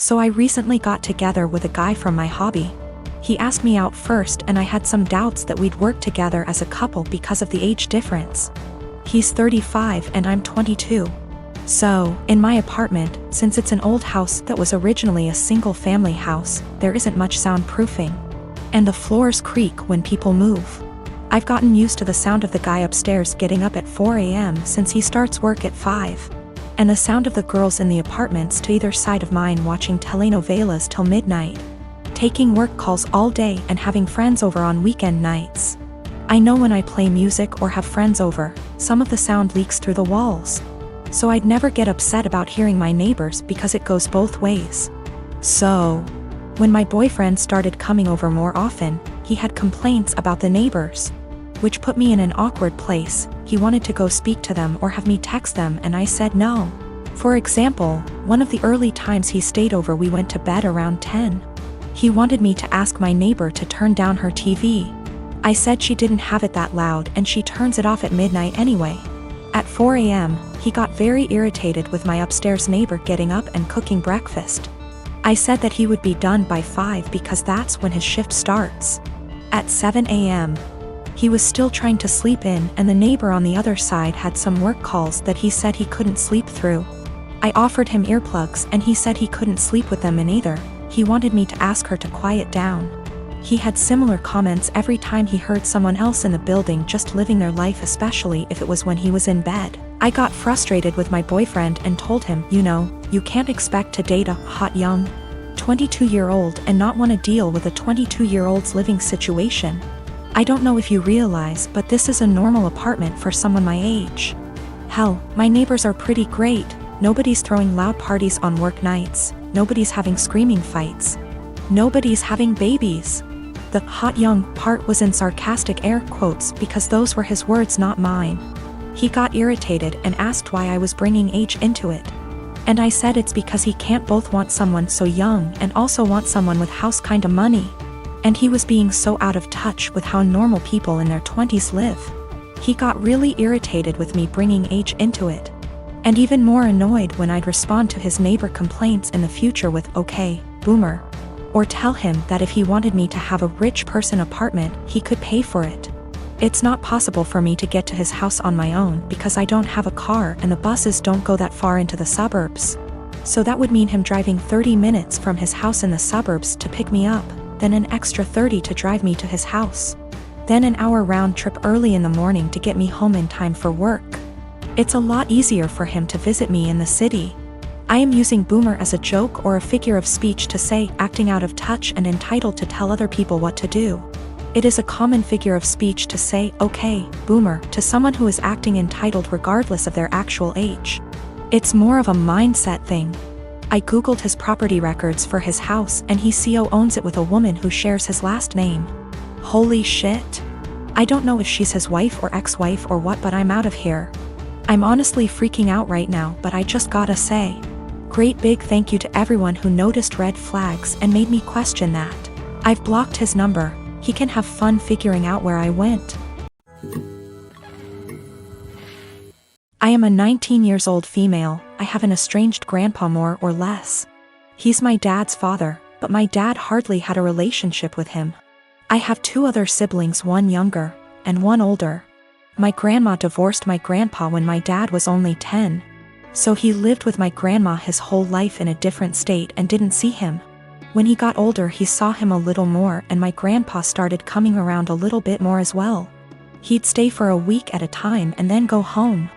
So I recently got together with a guy from my hobby. He asked me out first and I had some doubts that we'd work together as a couple because of the age difference. He's 35 and I'm 22. So, in my apartment, since it's an old house that was originally a single-family house, there isn't much soundproofing. And the floors creak when people move. I've gotten used to the sound of the guy upstairs getting up at 4 a.m. since he starts work at 5. And the sound of the girls in the apartments to either side of mine watching telenovelas till midnight, taking work calls all day and having friends over on weekend nights. I know when I play music or have friends over, some of the sound leaks through the walls. So I'd never get upset about hearing my neighbors because it goes both ways. So, when my boyfriend started coming over more often, he had complaints about the neighbors, which put me in an awkward place. He wanted to go speak to them or have me text them and I said no. For example, one of the early times he stayed over we went to bed around 10. He wanted me to ask my neighbor to turn down her TV. I said she didn't have it that loud and she turns it off at midnight anyway. At 4 a.m., he got very irritated with my upstairs neighbor getting up and cooking breakfast. I said that he would be done by 5 because that's when his shift starts. At 7 a.m., he was still trying to sleep in and the neighbor on the other side had some work calls that he said he couldn't sleep through. I offered him earplugs and he said he couldn't sleep with them in either. He wanted me to ask her to quiet down. He had similar comments every time he heard someone else in the building just living their life, especially if it was when he was in bed. I got frustrated with my boyfriend and told him, you can't expect to date a hot young 22-year-old and not want to deal with a 22-year-old's living situation. I don't know if you realize, but this is a normal apartment for someone my age. Hell, my neighbors are pretty great. Nobody's throwing loud parties on work nights. Nobody's having screaming fights. Nobody's having babies. The hot young part was in sarcastic air quotes because those were his words, not mine. He got irritated and asked why I was bringing age into it. And I said it's because he can't both want someone so young and also want someone with house kinda money. And he was being so out of touch with how normal people in their 20s live. He got really irritated with me bringing age into it. And even more annoyed when I'd respond to his neighbor complaints in the future with, okay, boomer. Or tell him that if he wanted me to have a rich person apartment, he could pay for it. It's not possible for me to get to his house on my own because I don't have a car and the buses don't go that far into the suburbs. So that would mean him driving 30 minutes from his house in the suburbs to pick me up, then an extra 30 to drive me to his house. Then an hour round trip early in the morning to get me home in time for work. It's a lot easier for him to visit me in the city. I am using boomer as a joke or a figure of speech to say acting out of touch and entitled to tell other people what to do. It is a common figure of speech to say, okay, boomer, to someone who is acting entitled regardless of their actual age. It's more of a mindset thing. I googled his property records for his house and he CO owns it with a woman who shares his last name. Holy shit. I don't know if she's his wife or ex-wife or what, but I'm out of here. I'm honestly freaking out right now, but I just gotta say, great big thank you to everyone who noticed red flags and made me question that. I've blocked his number. He can have fun figuring out where I went. I am a 19 years old female. I have an estranged grandpa more or less. He's my dad's father, but my dad hardly had a relationship with him. I have 2 other siblings, one younger and one older. My grandma divorced my grandpa when my dad was only 10. So he lived with my grandma his whole life in a different state and didn't see him. When he got older he saw him a little more and my grandpa started coming around a little bit more as well. He'd stay for a week at a time and then go home.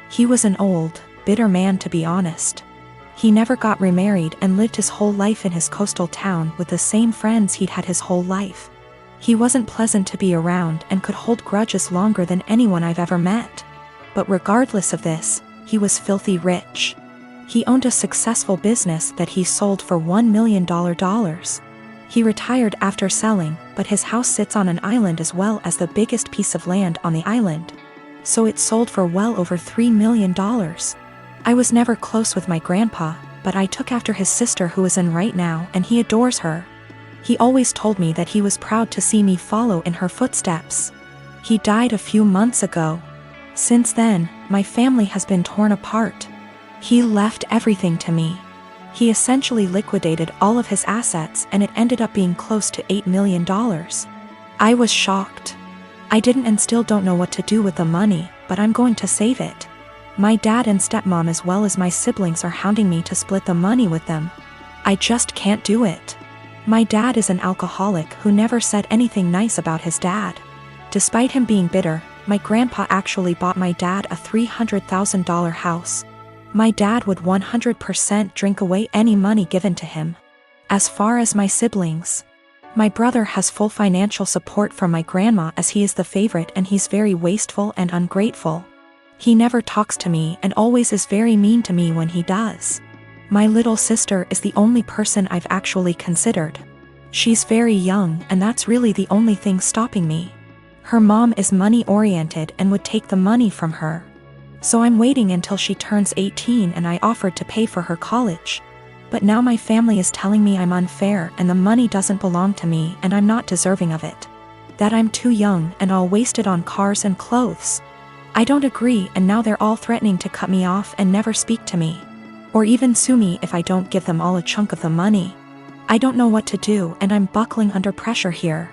He was an old, bitter man, to be honest. He never got remarried and lived his whole life in his coastal town with the same friends he'd had his whole life. He wasn't pleasant to be around and could hold grudges longer than anyone I've ever met. But regardless of this, he was filthy rich. He owned a successful business that he sold for $1 million. He retired after selling, but his house sits on an island as well as the biggest piece of land on the island. So it sold for well over $3 million. I was never close with my grandpa, but I took after his sister who is in right now and he adores her. He always told me that he was proud to see me follow in her footsteps. He died a few months ago. Since then, my family has been torn apart. He left everything to me. He essentially liquidated all of his assets and it ended up being close to $8 million. I was shocked. I didn't and still don't know what to do with the money, but I'm going to save it. My dad and stepmom as well as my siblings are hounding me to split the money with them. I just can't do it. My dad is an alcoholic who never said anything nice about his dad. Despite him being bitter, my grandpa actually bought my dad a $300,000 house. My dad would 100% drink away any money given to him. As far as my siblings, my brother has full financial support from my grandma as he is the favorite and he's very wasteful and ungrateful. He never talks to me and always is very mean to me when he does. My little sister is the only person I've actually considered. She's very young and that's really the only thing stopping me. Her mom is money-oriented and would take the money from her. So I'm waiting until she turns 18 and I offered to pay for her college. But now my family is telling me I'm unfair and the money doesn't belong to me and I'm not deserving of it. That I'm too young and I'll waste it on cars and clothes. I don't agree and now they're all threatening to cut me off and never speak to me. Or even sue me if I don't give them all a chunk of the money. I don't know what to do and I'm buckling under pressure here.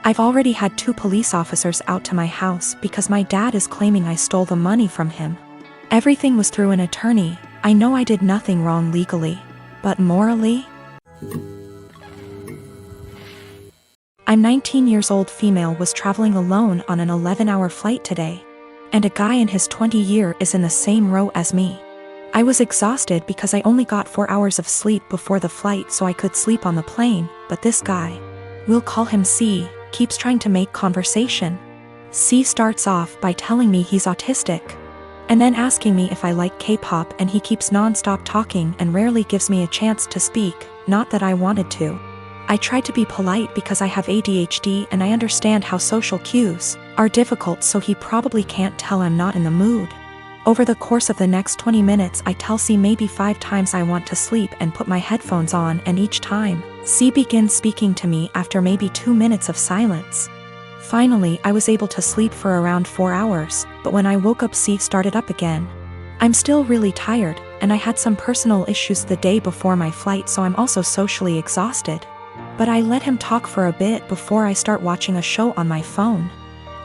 I've already had 2 police officers out to my house because my dad is claiming I stole the money from him. Everything was through an attorney. I know I did nothing wrong legally, but morally? I'm 19 years old female was traveling alone on an 11-hour flight today. And a guy in his 20-year is in the same row as me. I was exhausted because I only got 4 hours of sleep before the flight so I could sleep on the plane, but this guy, we'll call him C, keeps trying to make conversation. C starts off by telling me he's autistic, and then asking me if I like K-pop and he keeps non-stop talking and rarely gives me a chance to speak, not that I wanted to. I tried to be polite because I have ADHD and I understand how social cues are difficult so he probably can't tell I'm not in the mood. Over the course of the next 20 minutes I tell C maybe 5 times I want to sleep and put my headphones on and each time, C begins speaking to me after maybe 2 minutes of silence. Finally I was able to sleep for around 4 hours, but when I woke up C started up again. I'm still really tired, and I had some personal issues the day before my flight so I'm also socially exhausted. But I let him talk for a bit before I start watching a show on my phone.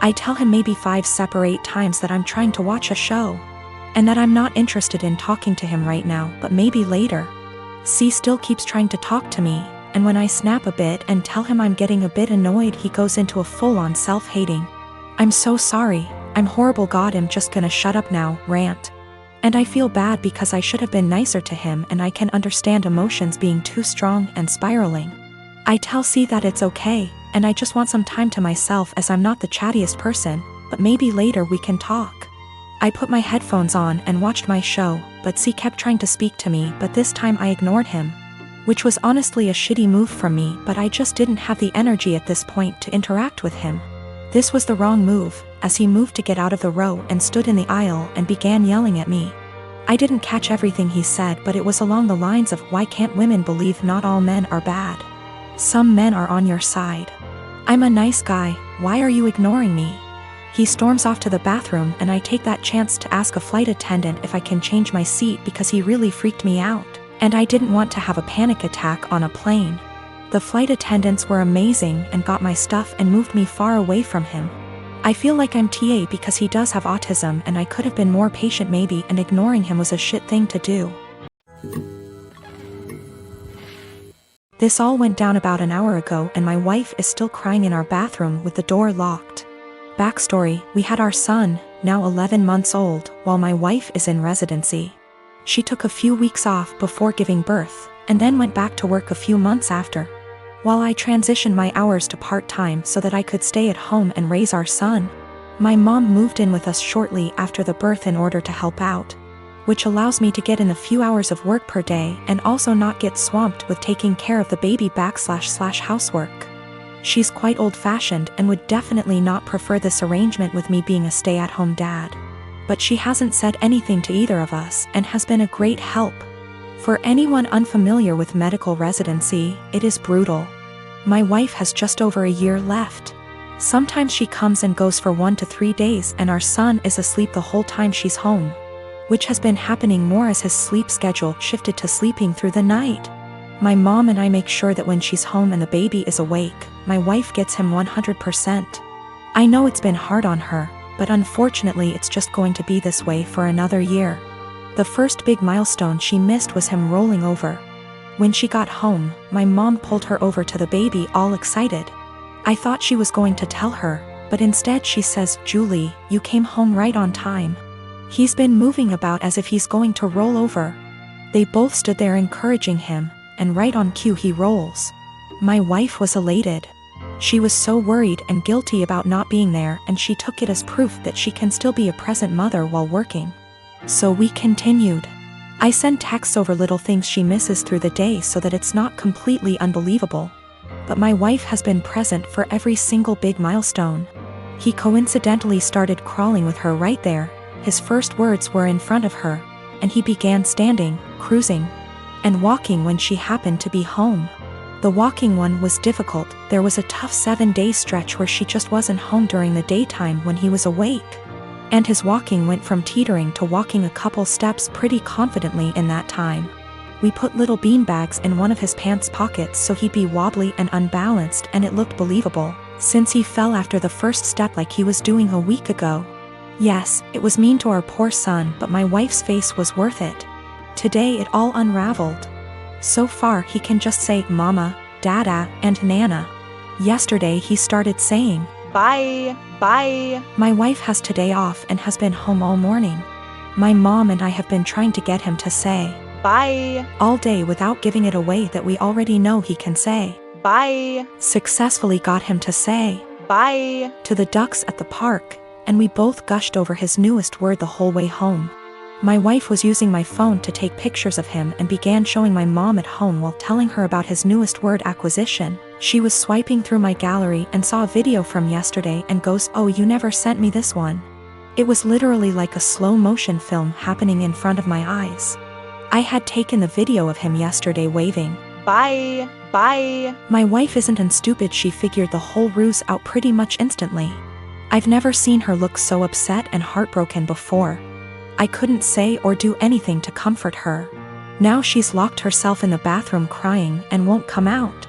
I tell him maybe 5 separate times that I'm trying to watch a show. And that I'm not interested in talking to him right now, but maybe later. C still keeps trying to talk to me, and when I snap a bit and tell him I'm getting a bit annoyed he goes into a full-on self-hating. I'm so sorry, I'm horrible God I'm just gonna shut up now, rant. And I feel bad because I should have been nicer to him and I can understand emotions being too strong and spiraling. I tell C that it's okay, and I just want some time to myself as I'm not the chattiest person, but maybe later we can talk. I put my headphones on and watched my show, but C kept trying to speak to me but this time I ignored him. Which was honestly a shitty move from me but I just didn't have the energy at this point to interact with him. This was the wrong move, as he moved to get out of the row and stood in the aisle and began yelling at me. I didn't catch everything he said but it was along the lines of why can't women believe not all men are bad? Some men are on your side. I'm a nice guy, why are you ignoring me? He storms off to the bathroom and I take that chance to ask a flight attendant if I can change my seat because he really freaked me out, and I didn't want to have a panic attack on a plane. The flight attendants were amazing and got my stuff and moved me far away from him. I feel like I'm TA because he does have autism and I could have been more patient maybe and ignoring him was a shit thing to do. This all went down about an hour ago and my wife is still crying in our bathroom with the door locked. Backstory, we had our son, now 11 months old, while my wife is in residency. She took a few weeks off before giving birth, and then went back to work a few months after. While I transitioned my hours to part-time so that I could stay at home and raise our son, my mom moved in with us shortly after the birth in order to help out, which allows me to get in a few hours of work per day and also not get swamped with taking care of the baby / housework. She's quite old-fashioned and would definitely not prefer this arrangement with me being a stay-at-home dad. But she hasn't said anything to either of us and has been a great help. For anyone unfamiliar with medical residency, it is brutal. My wife has just over a year left. Sometimes she comes and goes for 1 to 3 days and our son is asleep the whole time she's home. which has been happening more as his sleep schedule shifted to sleeping through the night. My mom and I make sure that when she's home and the baby is awake, my wife gets him 100%. I know it's been hard on her, but unfortunately it's just going to be this way for another year. The first big milestone she missed was him rolling over. When she got home, my mom pulled her over to the baby all excited. I thought she was going to tell her, but instead she says, "Julie, you came home right on time. He's been moving about as if he's going to roll over." They both stood there encouraging him, and right on cue he rolls. My wife was elated. She was so worried and guilty about not being there, and she took it as proof that she can still be a present mother while working. So we continued. I send texts over little things she misses through the day so that it's not completely unbelievable. But my wife has been present for every single big milestone. He coincidentally started crawling with her right there. His first words were in front of her, and he began standing, cruising, and walking when she happened to be home. The walking one was difficult. There was a tough 7-day stretch where she just wasn't home during the daytime when he was awake. And his walking went from teetering to walking a couple steps pretty confidently in that time. We put little beanbags in one of his pants pockets so he'd be wobbly and unbalanced, and it looked believable, since he fell after the first step like he was doing a week ago. Yes, it was mean to our poor son, but my wife's face was worth it. Today it all unraveled. So far he can just say mama, dada, and nana. Yesterday he started saying, "Bye, bye." My wife has today off and has been home all morning. My mom and I have been trying to get him to say, "Bye," all day without giving it away that we already know he can say, "Bye." Successfully got him to say, "Bye," to the ducks at the park, and we both gushed over his newest word the whole way home. My wife was using my phone to take pictures of him and began showing my mom at home while telling her about his newest word acquisition. She was swiping through my gallery and saw a video from yesterday and goes, "Oh, you never sent me this one." It was literally like a slow motion film happening in front of my eyes. I had taken the video of him yesterday waving, "Bye, bye." My wife isn't stupid. She figured the whole ruse out pretty much instantly. I've never seen her look so upset and heartbroken before. I couldn't say or do anything to comfort her. Now she's locked herself in the bathroom crying and won't come out.